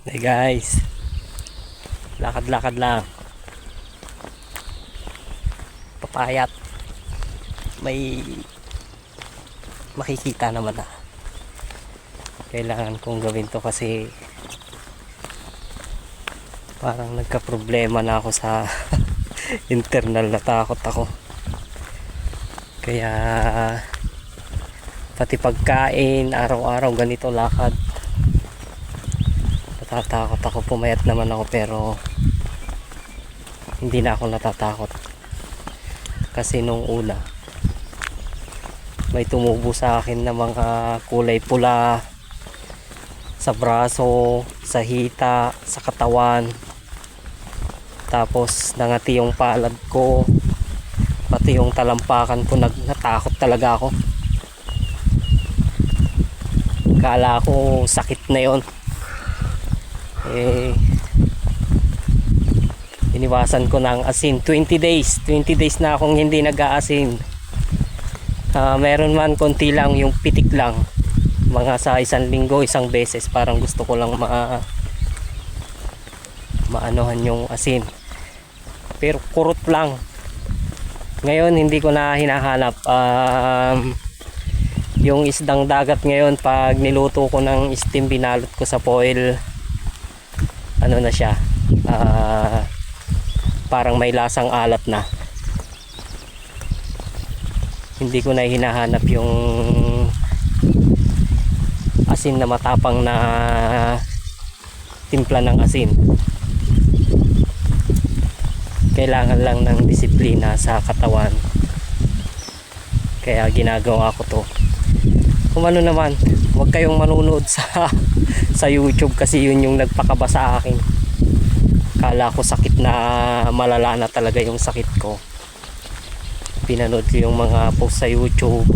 Hey guys, lakad-lakad lang. Papayat. May makikita naman na. Kailangan kong gawin to kasi parang nagka-problema na ako sa internal, natakot ako. Kaya pati pagkain, araw-araw ganito lakad. Natatakot ako, pumayat naman ako pero hindi na ako natatakot. Kasi nung una may tumubo sa akin na mga kulay pula sa braso, sa hita, sa katawan. Tapos nangati yung palad ko, pati yung talampakan ko, natakot talaga ako. Kala ko sakit na yon. Iniwasan ko ng asin. 20 days na akong hindi nag-aasin. Meron man konti lang, yung pitik lang, mga sa isang linggo, isang beses. Parang gusto ko lang maanohan yung asin, pero kurot lang. Ngayon hindi ko na hinahanap. Yung isdang dagat ngayon, pag niluto ko ng steam, binalot ko sa foil, ano na siya, parang may lasang alat na. Hindi ko na hinahanap yung asin na matapang na timpla ng asin. Kailangan lang ng disiplina sa katawan. Kaya ginagawa ko to. Kung ano naman, huwag kayong manonood sa YouTube kasi yun yung nagpakaba sa akin. Kala ko sakit na malala na talaga yung sakit ko. Pinanood ko yung mga post sa YouTube,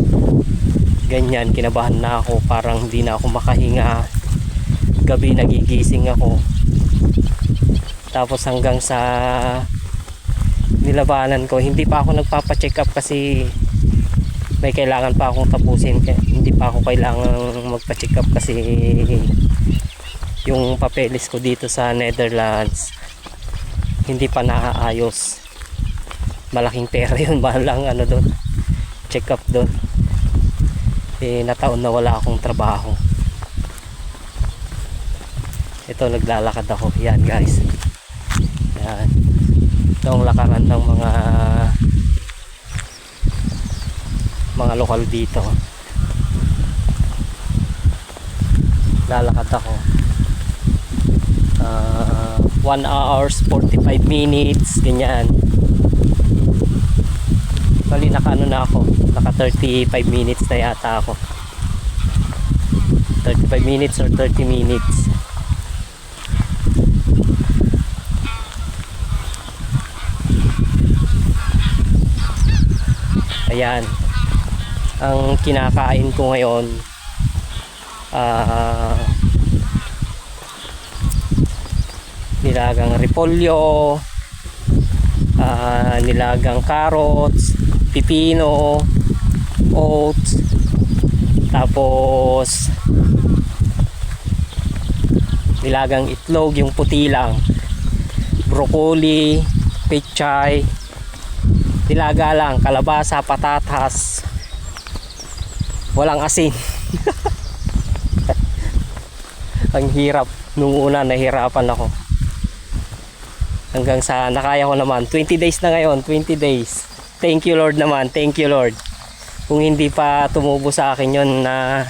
ganyan, kinabahan na ako, parang hindi na ako makahinga. Gabi nagigising ako. Tapos hanggang sa nilabanan ko, hindi pa ako nagpapa-check up kasi may kailangan pa akong tapusin. Hindi pa ako kailangan magpa-check up kasi yung papeles ko dito sa Netherlands hindi pa naaayos. Malaking pera yun, mahalang ano doon, check up doon. Nataon na wala akong trabaho. Ito, naglalakad ako. Yan guys, yan, ito ang lakaran ng mga lokal dito. Lalakad ako 1 hours 45 minutes ganyan. Bali naka ano na ako, naka 35 minutes na yata ako, 35 minutes or 30 minutes. Ayan ang kinakain ko ngayon. Nilagang repolyo, nilagang carrots, pipino, oats, tapos nilagang itlog, yung puti lang, broccoli, pechay, nilaga lang, kalabasa, patatas, walang asin. Ang hirap. Nung una nahirapan ako, hanggang sa nakaya ko naman. 20 days na ngayon, 20 days. Thank you Lord naman, thank you Lord. Kung hindi pa tumubo sa akin yon na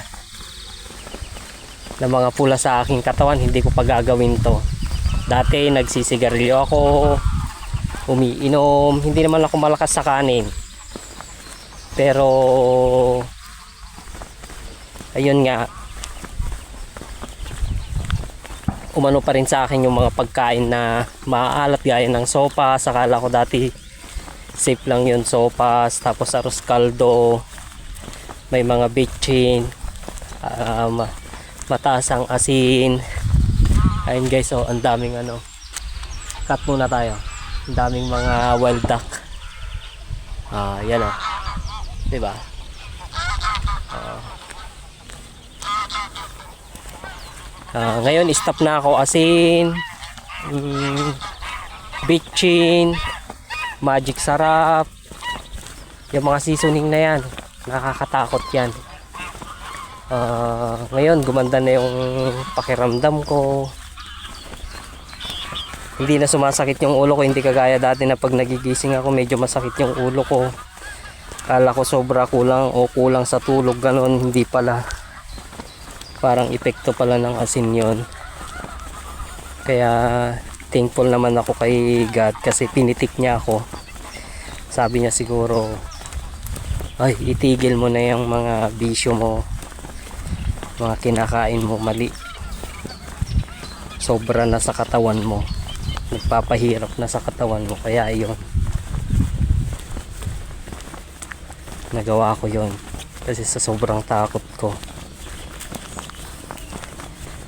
mga pula sa aking katawan, hindi ko pa gagawin to. Dati nagsisigarilyo ako, umiinom, hindi naman ako malakas sa kanin, pero ayun nga, umano pa rin sa akin yung mga pagkain na maaalat gaya ng sopas. Akala ko dati safe lang yun, sopas, tapos arroz caldo, may mga bitchin, mataas ang asin. Ayun guys, so ang daming ano, cut muna tayo, ang daming mga wild duck. Yan o, diba? Ngayon stop na ako asin, bitchin, magic sarap, yung mga seasoning na yan, nakakatakot yan. Ngayon gumanda na yung pakiramdam ko, hindi na sumasakit yung ulo ko, hindi kagaya dati na pag nagigising ako medyo masakit yung ulo ko. Kala ko sobra kulang o kulang sa tulog, ganon. Hindi pala, parang epekto pala ng asin yon. Kaya thankful naman ako kay God kasi pinitik niya ako. Sabi niya siguro, ay itigil mo na yung mga bisyo mo, mga kinakain mo mali, sobra na sa katawan mo, nagpapahirap na sa katawan mo. Kaya ayun, nagawa ko yon kasi sa sobrang takot ko.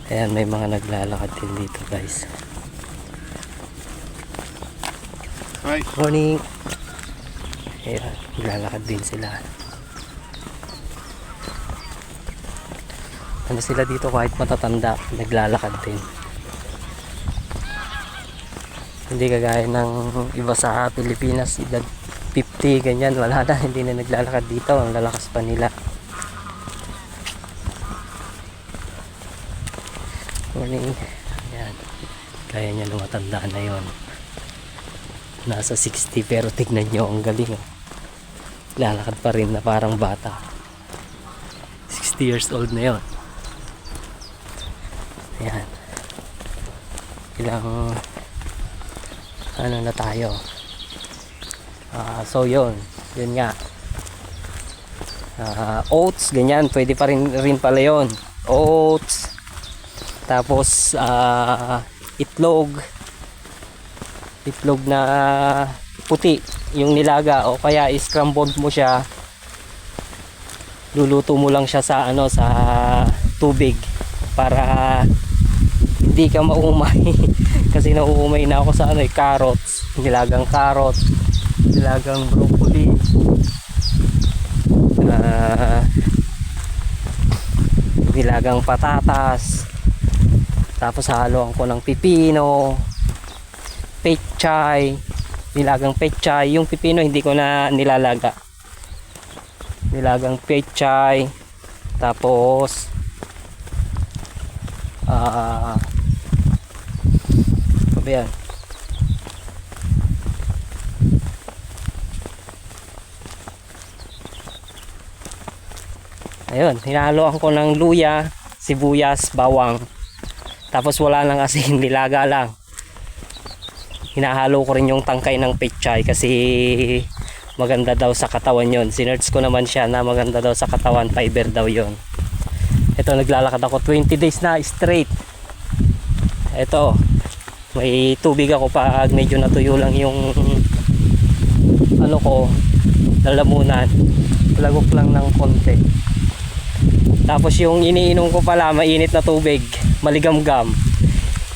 Ayan, may mga naglalakad din dito guys. Hi. Morning. Ayan, naglalakad din sila. Ano sila dito, kahit matatanda naglalakad din. Hindi kagaya ng iba sa Pilipinas, edad 50 ganyan, wala na, hindi na naglalakad dito, ang lalakas pa nila. Morning. Ayan, kaya niya lumatanda na yon, nasa 60, pero tignan nyo, ang galing oh. Lalakad pa rin na parang bata. 60 years old na yon. Ayan, ilang ano na tayo. So yun nga, oats ganyan, pwede pa rin pala yun, oats. Tapos itlog na puti, yung nilaga, o kaya scrambled mo siya, luluto mo lang siya sa sa tubig para hindi ka maumay. Kasi nauumay na ako sa carrots, nilagang carrot, nilagang broccoli, nilagang patatas, tapos haluan ko ng pipino, pechay, nilagang pechay. Yung pipino hindi ko na nilalaga, nilagang pechay. Tapos ano ba yan, ayun, hinahaluan ko ng luya, sibuyas, bawang. Tapos wala nang asin, nilaga lang. Hinahalo ko rin yung tangkay ng pechay kasi maganda daw sa katawan yon. Sinerch ko naman siya na maganda daw sa katawan, fiber daw yon. Ito, naglalakad ako 20 days na straight. Ito, may tubig ako pag medyo natuyo lang yung ko, lalamunan. Lagok lang ng konti. Tapos yung iniinom ko pala, mainit na tubig, maligamgam,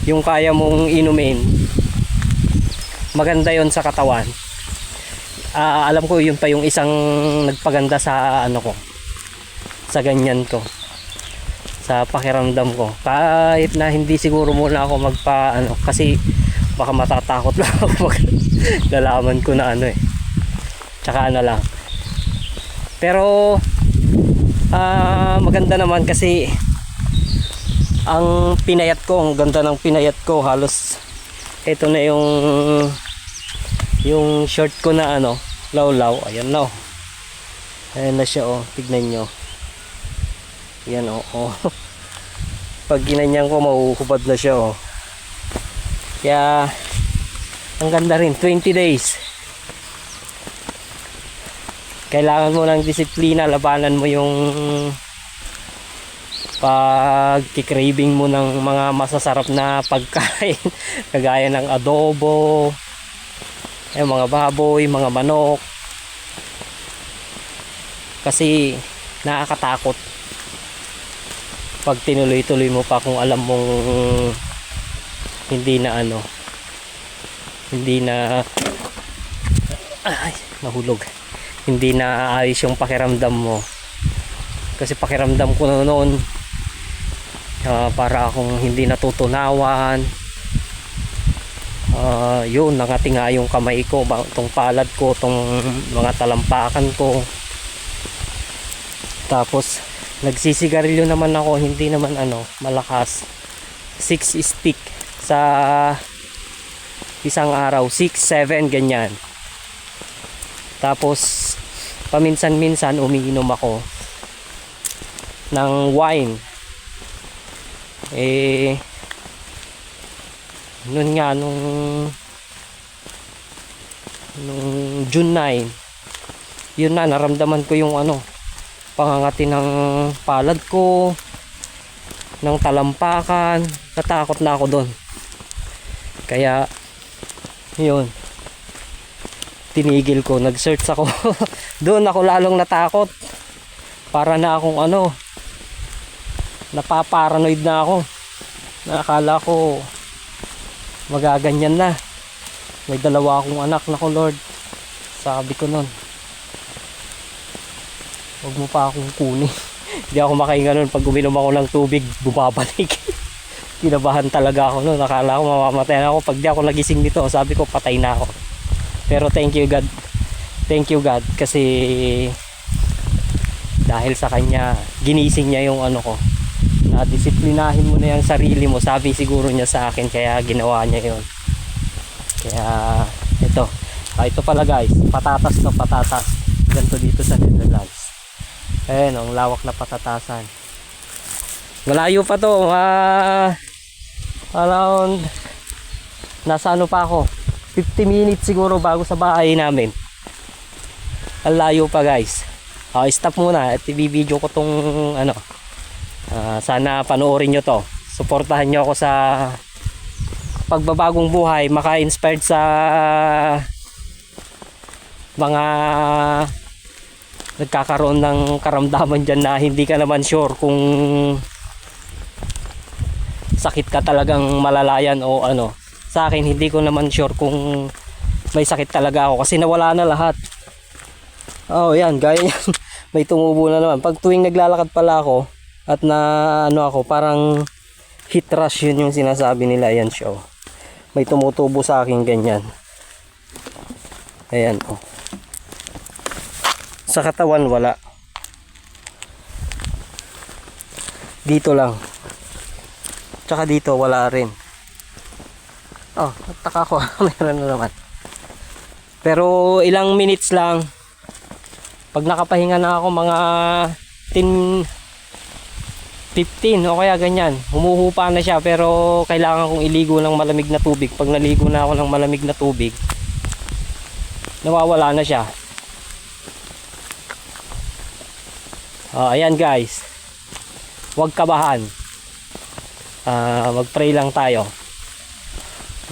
yung kaya mong inumin, maganda yon sa katawan. Alam ko yun pa yung isang nagpaganda sa ko, sa ganyan ko, sa pakiramdam ko. Kahit na hindi siguro muna ako magpa kasi baka matatakot lang ako lalaman ko na tsaka lang. Pero maganda naman kasi ang pinayat ko, ang ganda ng pinayat ko. Halos ito na yung short ko na lawlaw. Ayan na, ayan na siya tignan nyo. Ayan pag ginanyan ko mahuhubad na siya kaya ang ganda rin. 20 days, kailangan mo ng disiplina, labanan mo yung pag-craving mo ng mga masasarap na pagkain kagaya ng adobo, mga baboy, mga manok, kasi nakakatakot pag tinuloy-tuloy mo pa kung alam mong hindi na nahulog, hindi na aayos yung pakiramdam mo. Kasi pakiramdam ko noon para akong hindi natutunawan. Yun, nangati nga yung kamay ko, itong palad ko, itong mga talampakan ko. Tapos nagsisigarilyo naman ako, hindi naman malakas. 6 stick sa isang araw, 6, 7 ganyan. Tapos paminsan-minsan umiinom ako ng wine. Noon nga nung June 9, yun na, naramdaman ko yung pangangati ng palad ko, ng talampakan. Natakot na ako doon, kaya yun, tinigil ko, nag-search ako. Doon ako lalong natakot, para na akong napaparanoid na ako. Nakakala ko magaganyan na, may dalawa akong anak. Nako Lord, sabi ko nun, huwag mo pa akong kunin. Hindi ako makahinga nun. Pag uminom ako ng tubig, bumabalik. Kinabahan talaga ako nun, nakala ko mamamatay na ako. Pag di ako nagising nito, sabi ko patay na ako. Pero thank you God, kasi dahil sa kanya, ginising niya yung ko, na disiplinahin mo na yung sarili mo, sabi siguro niya sa akin, kaya ginawa niya yun. Kaya ito pala guys, patatas to, patatas ganito dito sa Netherlands. Ayan, ang lawak na patatasan. Malayo pa to, around nasa pa ako, 50 minutes siguro bago sa bahay namin. Ang layo pa guys. Stop muna at i-video ko tong sana panoorin nyo to. Suportahan nyo ako sa pagbabagong buhay, maka-inspired sa mga nagkakaroon ng karamdaman dyan na hindi ka naman sure kung sakit ka talagang malalayan o Sa akin, hindi ko naman sure kung may sakit talaga ako kasi nawala na lahat. Yan, gaya yan. May tumubo na naman. Pag tuwing naglalakad pala ako at ako, parang heat rush, yun yung sinasabi nila. Ayan siya. May tumutubo sa akin ganyan. Ayan sa katawan wala. Dito lang. Tsaka dito wala rin. Nataka ko. Meron na naman. Pero ilang minutes lang. Pag nakapahinga na ako mga 10, 15 o kaya ganyan, humuhupa na siya, pero kailangan kong iligo ng malamig na tubig. Pag naligo na ako ng malamig na tubig, nawawala na siya. Ayan guys, huwag kabahan. Mag-pray lang tayo.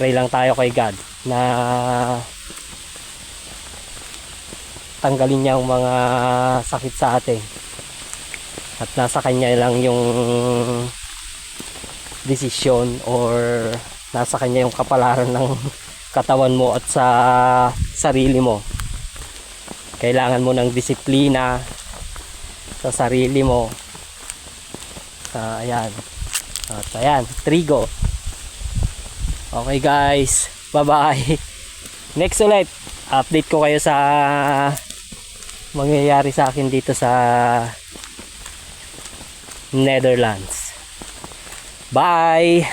Pray lang tayo kay God na tanggalin niya ang mga sakit sa atin. At nasa kanya lang yung desisyon, or nasa kanya yung kapalaran ng katawan mo at sa sarili mo. Kailangan mo ng disiplina sa sarili mo. Ayan. At ayan, trigo. Okay guys, bye bye. Next ulit, update ko kayo sa mangyayari sa akin dito sa Netherlands. Bye!